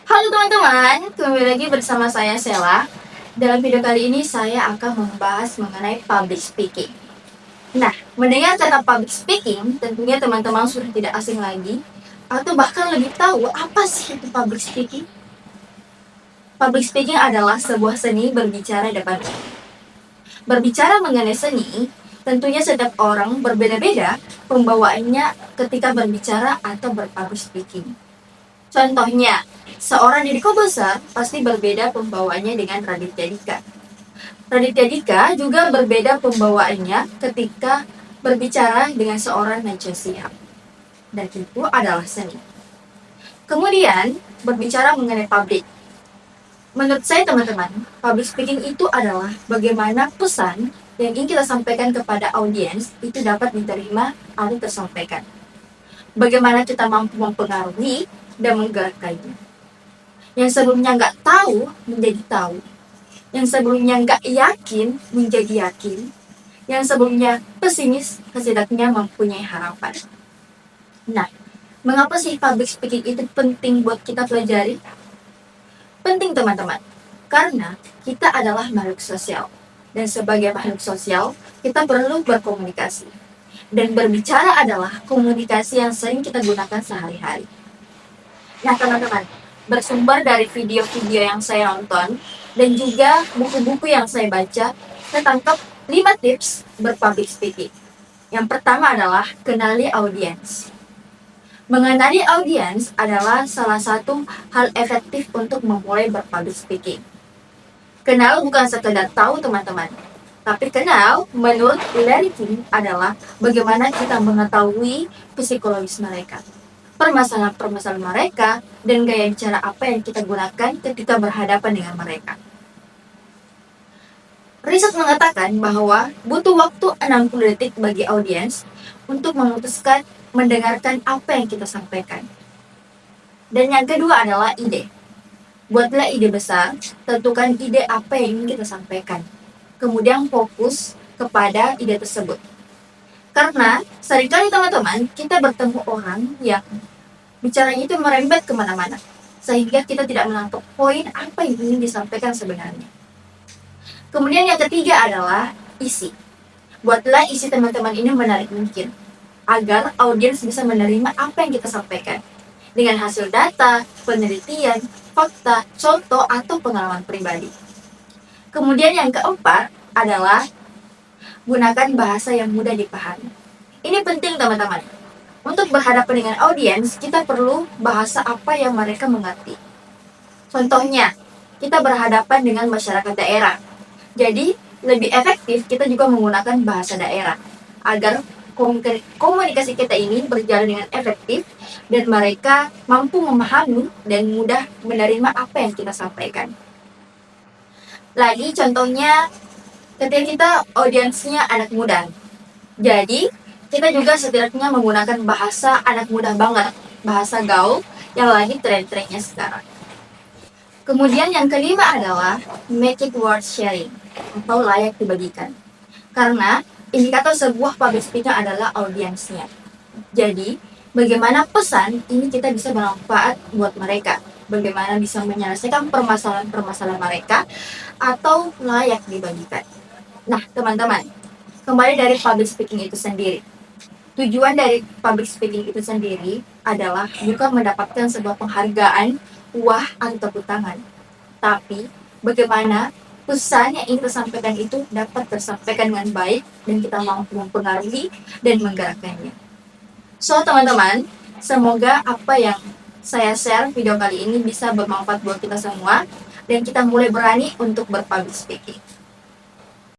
Halo teman-teman, kembali lagi bersama saya Sela. Dalam video kali ini saya akan membahas mengenai public speaking. Nah, mendengar kata public speaking, tentunya teman-teman sudah tidak asing lagi atau bahkan lebih tahu apa sih itu public speaking. Public speaking adalah sebuah seni berbicara depan umum. Berbicara mengenai seni, tentunya setiap orang berbeda-beda pembawaannya ketika berbicara atau berpublic speaking. Contohnya, seorang Deddy Corbuzier pasti berbeda pembawaannya dengan Raditya Dika. Raditya Dika juga berbeda pembawaannya ketika berbicara dengan seorang Najwa Shihab. Dan itu adalah seni. Kemudian, berbicara mengenai publik. Menurut saya teman-teman, public speaking itu adalah bagaimana pesan yang ingin kita sampaikan kepada audiens itu dapat diterima atau tersampaikan. Bagaimana kita mampu mempengaruhi dan menggerakkannya. Yang sebelumnya nggak tahu menjadi tahu, yang sebelumnya nggak yakin menjadi yakin, yang sebelumnya pesimis setidaknya mempunyai harapan. Nah, mengapa sih public speaking itu penting buat kita pelajari? Penting teman-teman, karena kita adalah makhluk sosial, dan sebagai makhluk sosial kita perlu berkomunikasi. Dan berbicara adalah komunikasi yang sering kita gunakan sehari-hari. Nah teman-teman, bersumber dari video-video yang saya nonton dan juga buku-buku yang saya baca, saya tangkap 5 tips berpublic speaking. Yang pertama adalah kenali audiens. Mengenali audiens adalah salah satu hal efektif untuk memulai berpublic speaking. Kenal bukan sekedar tahu teman-teman, tapi kenal menurut Larry King adalah bagaimana kita mengetahui psikologis mereka, permasalahan-permasalahan mereka, dan gaya bicara apa yang kita gunakan ketika berhadapan dengan mereka. Riset mengatakan bahwa butuh waktu 60 detik bagi audiens untuk memutuskan mendengarkan apa yang kita sampaikan. Dan yang kedua adalah ide. Buatlah ide besar, tentukan ide apa yang ingin kita sampaikan. Kemudian fokus kepada ide tersebut. Karena seringkali teman-teman, kita bertemu orang yang bicaranya itu merembet kemana-mana. Sehingga kita tidak menangkap poin apa yang ingin disampaikan sebenarnya. Kemudian yang ketiga adalah isi. Buatlah isi teman-teman ini menarik mungkin, agar audiens bisa menerima apa yang kita sampaikan. Dengan hasil data, penelitian, fakta, contoh, atau pengalaman pribadi. Kemudian yang keempat adalah gunakan bahasa yang mudah dipahami. Ini penting teman-teman. Untuk berhadapan dengan audiens, kita perlu bahasa apa yang mereka mengerti. Contohnya, kita berhadapan dengan masyarakat daerah. Jadi, lebih efektif kita juga menggunakan bahasa daerah, agar komunikasi kita ini berjalan dengan efektif dan mereka mampu memahami dan mudah menerima apa yang kita sampaikan. Lagi contohnya, ketika kita audiensnya anak muda. Jadi, kita juga setidaknya menggunakan bahasa anak muda banget, bahasa gaul yang lagi tren-trennya sekarang. Kemudian yang kelima adalah make it worth sharing, atau layak dibagikan. Karena indikator sebuah public speaking adalah audiensnya. Jadi, bagaimana pesan ini kita bisa bermanfaat buat mereka, bagaimana bisa menyelesaikan permasalahan-permasalahan mereka, atau layak dibagikan. Nah, teman-teman, kembali dari public speaking itu sendiri. Tujuan dari public speaking itu sendiri adalah bukan mendapatkan sebuah penghargaan, wah, atau tepuk tangan. Tapi, bagaimana pesan yang ingin kita sampaikan itu dapat tersampaikan dengan baik dan kita mampu mempengaruhi dan menggerakkannya. So, teman-teman, semoga apa yang saya share video kali ini bisa bermanfaat buat kita semua dan kita mulai berani untuk berpublic speaking.